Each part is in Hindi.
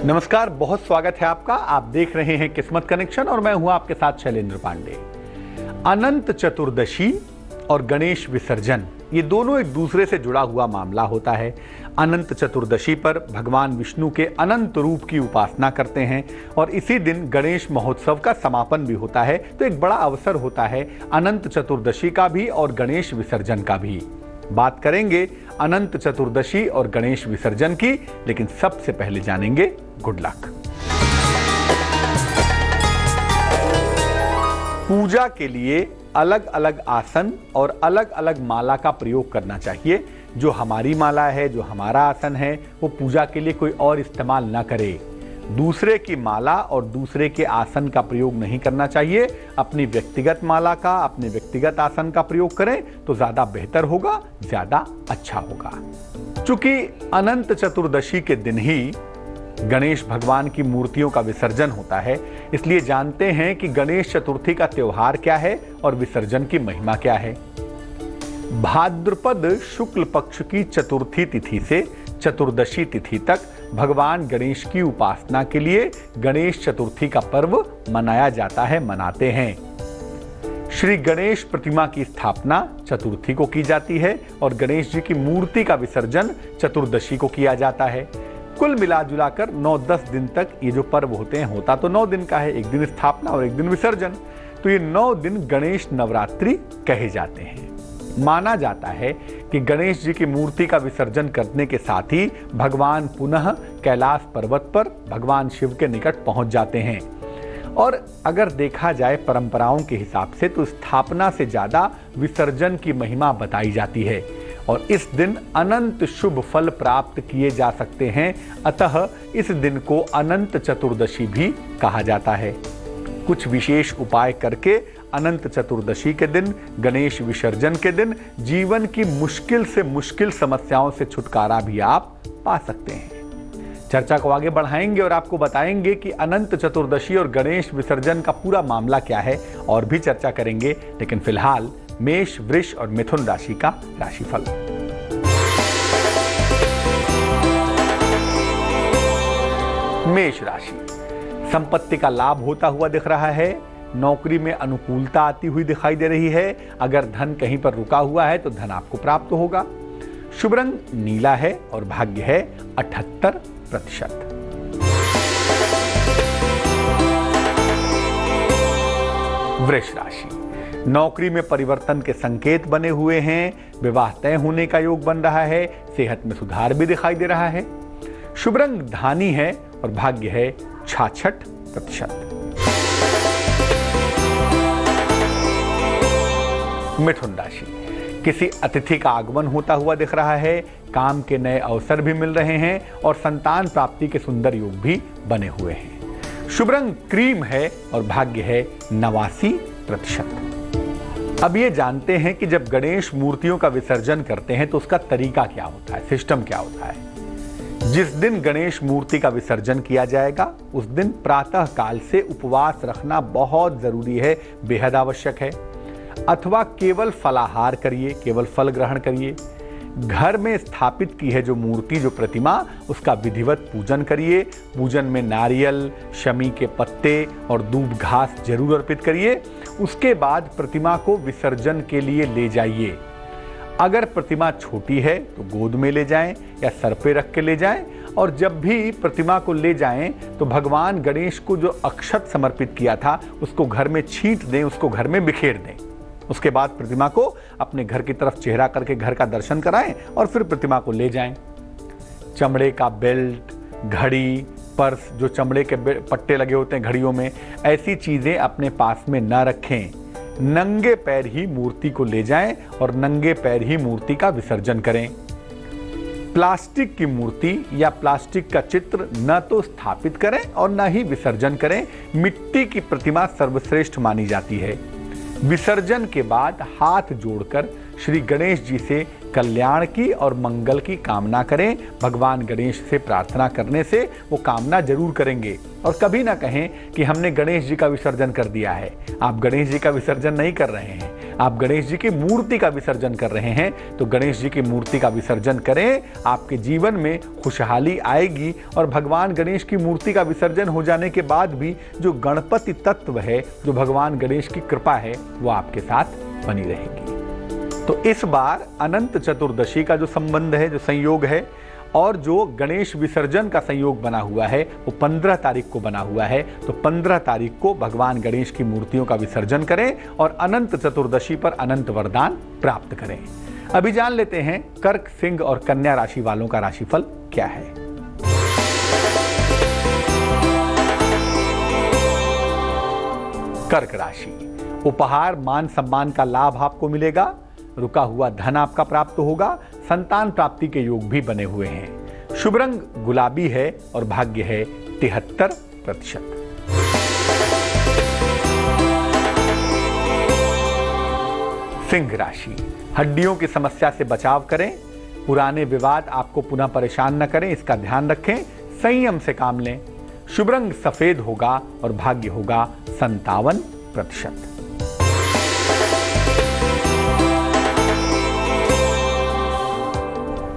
नमस्कार, बहुत स्वागत है आपका। आप देख रहे हैं किस्मत कनेक्शन और मैं हूं आपके साथ शैलेंद्र पांडे। अनंत चतुर्दशी और गणेश विसर्जन, ये दोनों एक दूसरे से जुड़ा हुआ मामला होता है। अनंत चतुर्दशी पर भगवान विष्णु के अनंत रूप की उपासना करते हैं और इसी दिन गणेश महोत्सव का समापन भी होता है। तो एक बड़ा अवसर होता है अनंत चतुर्दशी का भी और गणेश विसर्जन का भी। बात करेंगे अनंत चतुर्दशी और गणेश विसर्जन की, लेकिन सबसे पहले जानेंगे गुड लक। पूजा के लिए अलग अलग आसन और अलग अलग माला का प्रयोग करना चाहिए। जो हमारी माला है, जो हमारा आसन है, वो पूजा के लिए कोई और इस्तेमाल ना करे। दूसरे की माला और दूसरे के आसन का प्रयोग नहीं करना चाहिए। अपनी व्यक्तिगत माला का, अपने व्यक्तिगत आसन का प्रयोग करें तो ज्यादा बेहतर होगा, ज्यादा अच्छा होगा। चूंकि अनंत चतुर्दशी के दिन ही गणेश भगवान की मूर्तियों का विसर्जन होता है, इसलिए जानते हैं कि गणेश चतुर्थी का त्योहार क्या है और विसर्जन की महिमा क्या है। भाद्रपद शुक्ल पक्ष की चतुर्थी तिथि से चतुर्दशी तिथि तक भगवान गणेश की उपासना के लिए गणेश चतुर्थी का पर्व मनाया जाता है, मनाते हैं। श्री गणेश प्रतिमा की स्थापना चतुर्थी को की जाती है और गणेश जी की मूर्ति का विसर्जन चतुर्दशी को किया जाता है। कुल मिला जुलाकर 9-10 दिन तक ये जो पर्व होते हैं, होता तो 9 दिन का है, एक दिन स्थापना और एक दिन विसर्जन, तो ये 9 दिन गणेश नवरात्रि कहे जाते हैं। माना जाता है कि गणेश जी की मूर्ति का विसर्जन करने के साथ ही भगवान पुनः कैलाश पर्वत पर भगवान शिव के निकट पहुंच जाते हैं। और अगर देखा जाए परंपराओं के हिसाब से तो स्थापना से ज्यादा विसर्जन की महिमा बताई जाती है और इस दिन अनंत शुभ फल प्राप्त किए जा सकते हैं। अतः इस दिन को अनंत चतुर्दशी भी कहा जाता है। कुछ विशेष उपाय करके अनंत चतुर्दशी के दिन, गणेश विसर्जन के दिन जीवन की मुश्किल से मुश्किल समस्याओं से छुटकारा भी आप पा सकते हैं। चर्चा को आगे बढ़ाएंगे और आपको बताएंगे कि अनंत चतुर्दशी और गणेश विसर्जन का पूरा मामला क्या है, और भी चर्चा करेंगे। लेकिन फिलहाल मेष, वृष और मिथुन राशि का राशिफल। मेष राशि, संपत्ति का लाभ होता हुआ दिख रहा है। नौकरी में अनुकूलता आती हुई दिखाई दे रही है। अगर धन कहीं पर रुका हुआ है तो धन आपको प्राप्त होगा। शुभ रंग नीला है और भाग्य है 78%। वृष राशि, नौकरी में परिवर्तन के संकेत बने हुए हैं। विवाह तय होने का योग बन रहा है। सेहत में सुधार भी दिखाई दे रहा है। शुभ रंग धानी है और भाग्य है 66%। मिथुन राशि, किसी अतिथि का आगमन होता हुआ दिख रहा है। काम के नए अवसर भी मिल रहे हैं और संतान प्राप्ति के सुंदर योग भी बने हुए हैं। शुभ रंग क्रीम है और भाग्य है 89%। अब ये जानते हैं कि जब गणेश मूर्तियों का विसर्जन करते हैं तो उसका तरीका क्या होता है, सिस्टम क्या होता है। जिस दिन गणेश मूर्ति का विसर्जन किया जाएगा उस दिन प्रातः काल से उपवास रखना बहुत जरूरी है, बेहद आवश्यक है। अथवा केवल फलाहार करिए, केवल फल ग्रहण करिए। घर में स्थापित की है जो मूर्ति, जो प्रतिमा, उसका विधिवत पूजन करिए। पूजन में नारियल, शमी के पत्ते और दूब घास जरूर अर्पित करिए। उसके बाद प्रतिमा को विसर्जन के लिए ले जाइए। अगर प्रतिमा छोटी है तो गोद में ले जाएं या सर पे रख के ले जाएं। और जब भी प्रतिमा को ले जाएं तो भगवान गणेश को जो अक्षत समर्पित किया था उसको घर में छींट दें, उसको घर में बिखेर दें। उसके बाद प्रतिमा को अपने घर की तरफ चेहरा करके घर का दर्शन कराएं और फिर प्रतिमा को ले जाएं। चमड़े का बेल्ट, घड़ी, पर्स, जो चमड़े के पट्टे लगे होते हैं घड़ियों में, ऐसी चीजें अपने पास में न रखें। नंगे पैर ही मूर्ति को ले जाएं और नंगे पैर ही मूर्ति का विसर्जन करें। प्लास्टिक की मूर्ति या प्लास्टिक का चित्र न तो स्थापित करें और न ही विसर्जन करें। मिट्टी की प्रतिमा सर्वश्रेष्ठ मानी जाती है। विसर्जन के बाद हाथ जोड़कर श्री गणेश जी से कल्याण की और मंगल की कामना करें। भगवान गणेश से प्रार्थना करने से वो कामना जरूर करेंगे। और कभी ना कहें कि हमने गणेश जी का विसर्जन कर दिया है। आप गणेश जी का विसर्जन नहीं कर रहे हैं, आप गणेश जी की मूर्ति का विसर्जन कर रहे हैं तो गणेश जी की मूर्ति का विसर्जन करें। आपके जीवन में खुशहाली आएगी और भगवान गणेश की मूर्ति का विसर्जन हो जाने के बाद भी जो गणपति तत्व है, जो भगवान गणेश की कृपा है, वो आपके साथ बनी रहेगी। तो इस बार अनंत चतुर्दशी का जो संबंध है, जो संयोग है, और जो गणेश विसर्जन का संयोग बना हुआ है वो 15 तारीख को बना हुआ है। तो 15 तारीख को भगवान गणेश की मूर्तियों का विसर्जन करें और अनंत चतुर्दशी पर अनंत वरदान प्राप्त करें। अभी जान लेते हैं कर्क, सिंह और कन्या राशि वालों का राशिफल क्या है। कर्क राशि, उपहार, मान सम्मान का लाभ आपको मिलेगा। रुका हुआ धन आपका प्राप्त होगा। संतान प्राप्ति के योग भी बने हुए हैं। शुभ रंग गुलाबी है और भाग्य है 73%। सिंह राशि, हड्डियों की समस्या से बचाव करें। पुराने विवाद आपको पुनः परेशान न करें, इसका ध्यान रखें। संयम से काम लें। शुभ रंग सफेद होगा और भाग्य होगा 57%।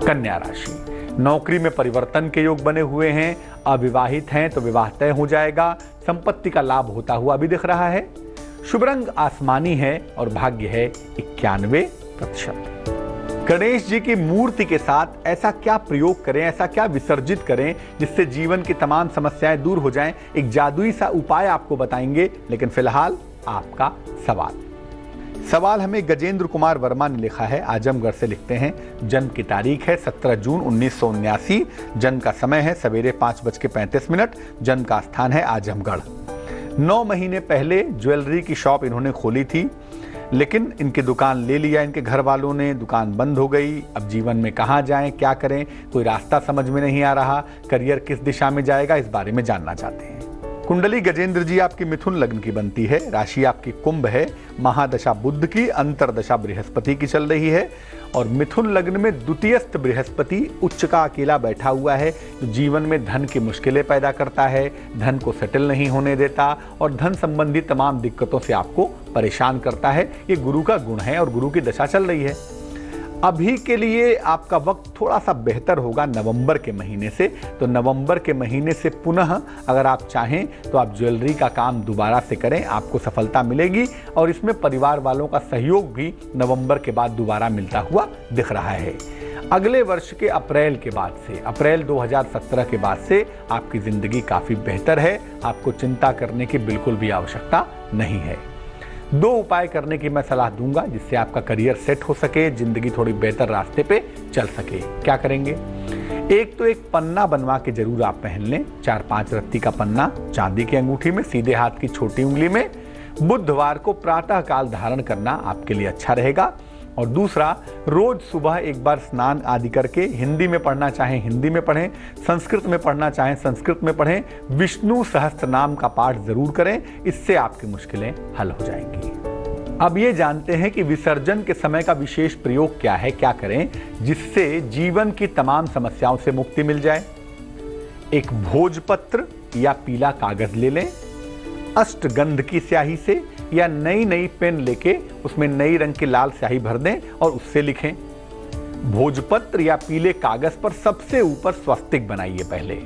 कन्या राशि, नौकरी में परिवर्तन के योग बने हुए हैं। अविवाहित हैं तो विवाह तय हो जाएगा। संपत्ति का लाभ होता हुआ भी दिख रहा है। शुभ रंग आसमानी है और भाग्य है 91%। गणेश जी की मूर्ति के साथ ऐसा क्या प्रयोग करें, ऐसा क्या विसर्जित करें जिससे जीवन की तमाम समस्याएं दूर हो जाएं। एक जादुई सा उपाय आपको बताएंगे, लेकिन फिलहाल आपका सवाल हमें गजेंद्र कुमार वर्मा ने लिखा है। आजमगढ़ से लिखते हैं। जन्म की तारीख है 17 जून 1979। जन्म का समय है सवेरे 5:35। जन्म का स्थान है आजमगढ़। 9 महीने पहले ज्वेलरी की शॉप इन्होंने खोली थी, लेकिन इनकी दुकान ले लिया इनके घर वालों ने। दुकान बंद हो गई। अब जीवन में कहाँ जाएं, क्या करें, कोई रास्ता समझ में नहीं आ रहा। करियर किस दिशा में जाएगा, इस बारे में जानना चाहते हैं। कुंडली गजेंद्र जी आपकी मिथुन लग्न की बनती है। राशि आपकी कुंभ है। महादशा बुध की, अंतरदशा बृहस्पति की चल रही है और मिथुन लग्न में द्वितीयस्थ बृहस्पति उच्च का अकेला बैठा हुआ है, जो जीवन में धन की मुश्किलें पैदा करता है, धन को सेटल नहीं होने देता और धन संबंधी तमाम दिक्कतों से आपको परेशान करता है। ये गुरु का गुण है और गुरु की दशा चल रही है। अभी के लिए आपका वक्त थोड़ा सा बेहतर होगा नवंबर के महीने से। तो नवंबर के महीने से पुनः अगर आप चाहें तो आप ज्वेलरी का काम दोबारा से करें, आपको सफलता मिलेगी और इसमें परिवार वालों का सहयोग भी नवंबर के बाद दोबारा मिलता हुआ दिख रहा है। अगले वर्ष के अप्रैल के बाद से, अप्रैल 2017 के बाद से आपकी जिंदगी काफी बेहतर है। आपको चिंता करने की बिल्कुल भी आवश्यकता नहीं है। 2 उपाय करने की मैं सलाह दूंगा जिससे आपका करियर सेट हो सके, जिंदगी थोड़ी बेहतर रास्ते पे चल सके। क्या करेंगे? एक तो एक पन्ना बनवा के जरूर आप पहन लें। 4-5 रत्ती का पन्ना चांदी की अंगूठी में, सीधे हाथ की छोटी उंगली में। बुधवार को प्रातः काल धारण करना आपके लिए अच्छा रहेगा। और दूसरा, रोज सुबह एक बार स्नान आदि करके, हिंदी में पढ़ना चाहें हिंदी में पढ़ें, संस्कृत में पढ़ना चाहें संस्कृत में पढ़ें, विष्णु सहस्त्र नाम का पाठ जरूर करें। इससे आपकी मुश्किलें हल हो जाएंगी। अब ये जानते हैं कि विसर्जन के समय का विशेष प्रयोग क्या है, क्या करें जिससे जीवन की तमाम समस्याओं से मुक्ति मिल जाए। एक भोजपत्र या पीला कागज ले लें, अष्टगंध की स्याही से या नई पेन लेके उसमें नई रंग की लाल स्याही भर दें और उससे लिखें। भोजपत्र या पीले कागज पर सबसे ऊपर स्वस्तिक बनाइए पहले।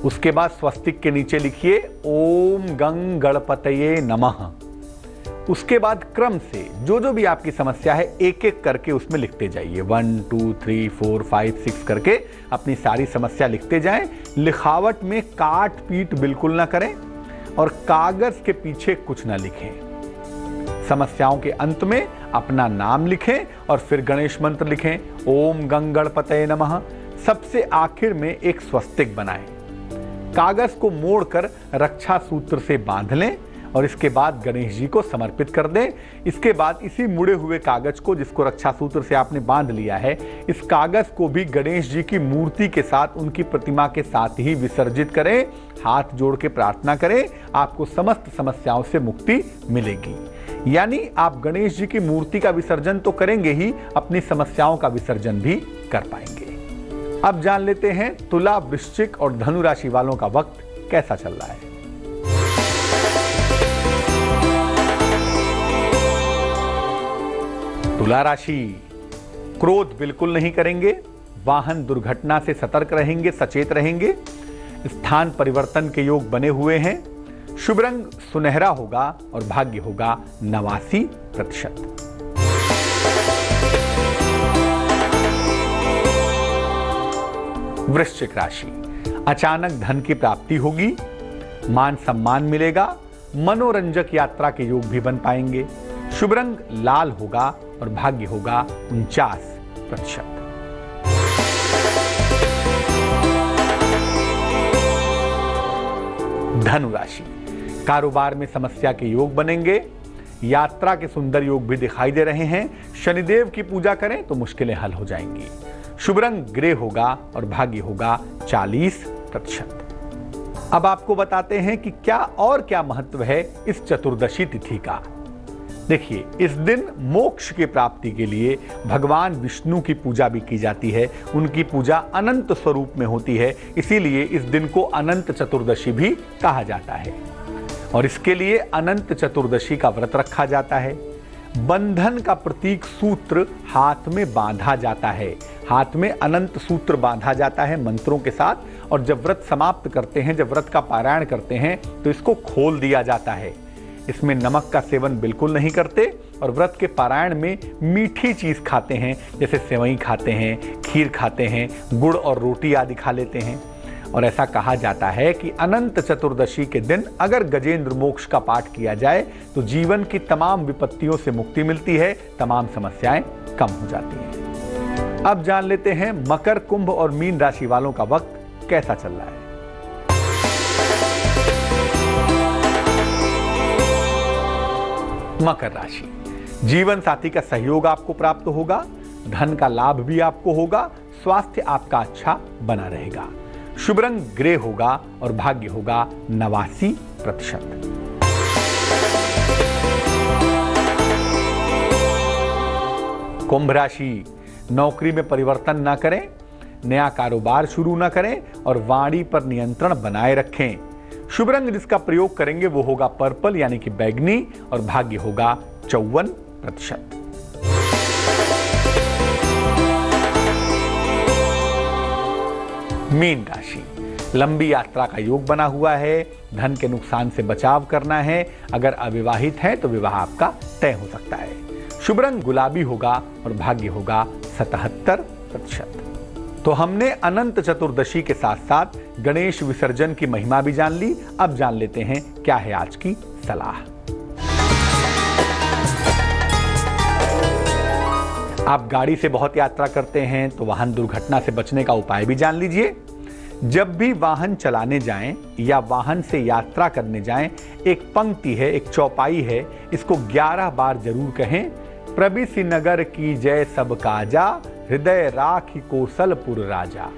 उसके बाद स्वस्तिक के नीचे लिखिए ओम गंग गणपतये नमः। उसके बाद क्रम से जो भी आपकी समस्या है एक एक करके उसमें लिखते जाइए। 1 2 3 4 5 6 करके अपनी सारी समस्या लिखते जाएं। लिखावट में काट पीट बिल्कुल ना करें और कागज के पीछे कुछ ना लिखें। समस्याओं के अंत में अपना नाम लिखें और फिर गणेश मंत्र लिखें, ओम गंग गणपतये नमः। सबसे आखिर में एक स्वस्तिक बनाएं। कागज को मोड़कर रक्षा सूत्र से बांध लें और इसके बाद गणेश जी को समर्पित कर दें। इसके बाद इसी मुड़े हुए कागज को, जिसको रक्षा सूत्र से आपने बांध लिया है, इस कागज को भी गणेश जी की मूर्ति के साथ, उनकी प्रतिमा के साथ ही विसर्जित करें। हाथ जोड़ के प्रार्थना करें, आपको समस्त समस्याओं से मुक्ति मिलेगी। यानी आप गणेश जी की मूर्ति का विसर्जन तो करेंगे ही, अपनी समस्याओं का विसर्जन भी कर पाएंगे। अब जान लेते हैं तुला, वृश्चिक और धनु राशि वालों का वक्त कैसा चल रहा है। तुला राशि, क्रोध बिल्कुल नहीं करेंगे, वाहन दुर्घटना से सतर्क रहेंगे, सचेत रहेंगे। स्थान परिवर्तन के योग बने हुए हैं। शुभ रंग सुनहरा होगा और भाग्य होगा 89%। वृश्चिक राशि, अचानक धन की प्राप्ति होगी, मान सम्मान मिलेगा, मनोरंजक यात्रा के योग भी बन पाएंगे। शुभ रंग लाल होगा और भाग्य होगा 49%। धनु राशि, कारोबार में समस्या के योग बनेंगे, यात्रा के सुंदर योग भी दिखाई दे रहे हैं। शनिदेव की पूजा करें तो मुश्किलें हल हो जाएंगी। शुभ रंग ग्रे होगा और भाग्य होगा 40%। अब आपको बताते हैं कि क्या महत्व है इस चतुर्दशी तिथि का। देखिए, इस दिन मोक्ष की प्राप्ति के लिए भगवान विष्णु की पूजा भी की जाती है। उनकी पूजा अनंत स्वरूप में होती है, इसीलिए इस दिन को अनंत चतुर्दशी भी कहा जाता है और इसके लिए अनंत चतुर्दशी का व्रत रखा जाता है। बंधन का प्रतीक सूत्र हाथ में बांधा जाता है। हाथ में अनंत सूत्र बांधा जाता है मंत्रों के साथ, और जब व्रत समाप्त करते हैं, जब व्रत का पारायण करते हैं, तो इसको खोल दिया जाता है। इसमें नमक का सेवन बिल्कुल नहीं करते और व्रत के पारायण में मीठी चीज खाते हैं, जैसे सेवई खाते हैं, खीर खाते हैं, गुड़ और रोटी आदि खा लेते हैं। और ऐसा कहा जाता है कि अनंत चतुर्दशी के दिन अगर गजेंद्र मोक्ष का पाठ किया जाए तो जीवन की तमाम विपत्तियों से मुक्ति मिलती है, तमाम समस्याएं कम हो जाती हैं। अब जान लेते हैं मकर, कुंभ और मीन राशि वालों का वक्त कैसा चल रहा है। मकर राशि, जीवन साथी का सहयोग आपको प्राप्त होगा, धन का लाभ भी आपको होगा, स्वास्थ्य आपका अच्छा बना रहेगा। शुभ रंग ग्रे होगा और भाग्य होगा 89%। कुंभ राशि, नौकरी में परिवर्तन ना करें, नया कारोबार शुरू ना करें और वाणी पर नियंत्रण बनाए रखें। शुभ रंग जिसका प्रयोग करेंगे वो होगा पर्पल यानी कि बैगनी और भाग्य होगा 54%। मीन राशि, लंबी यात्रा का योग बना हुआ है, धन के नुकसान से बचाव करना है। अगर अविवाहित है तो विवाह आपका तय हो सकता है। शुभ रंग गुलाबी होगा और भाग्य होगा 77%। तो हमने अनंत चतुर्दशी के साथ साथ गणेश विसर्जन की महिमा भी जान ली। अब जान लेते हैं क्या है आज की सलाह। आप गाड़ी से बहुत यात्रा करते हैं तो वाहन दुर्घटना से बचने का उपाय भी जान लीजिए। जब भी वाहन चलाने जाएं या वाहन से यात्रा करने जाएं, एक पंक्ति है, एक चौपाई है, इसको 11 बार जरूर कहें। प्रबिसी नगर की जय सब काजा, हृदय राखी कौशलपुर राजा।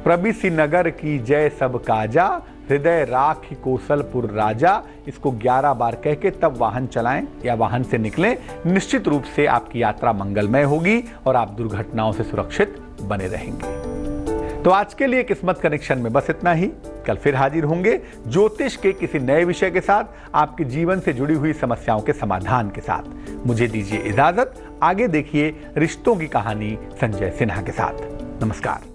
प्रबिसी नगर की जय सब काजा, हृदय राखी कौशलपुर राजा। इसको 11 बार कह के तब वाहन चलाएं या वाहन से निकलें। निश्चित रूप से आपकी यात्रा मंगलमय होगी और आप दुर्घटनाओं से सुरक्षित बने रहेंगे। तो आज के लिए किस्मत कनेक्शन में बस इतना ही। कल फिर हाजिर होंगे ज्योतिष के किसी नए विषय के साथ, आपके जीवन से जुड़ी हुई समस्याओं के समाधान के साथ। मुझे दीजिए इजाजत। आगे देखिए रिश्तों की कहानी संजय सिन्हा के साथ। नमस्कार।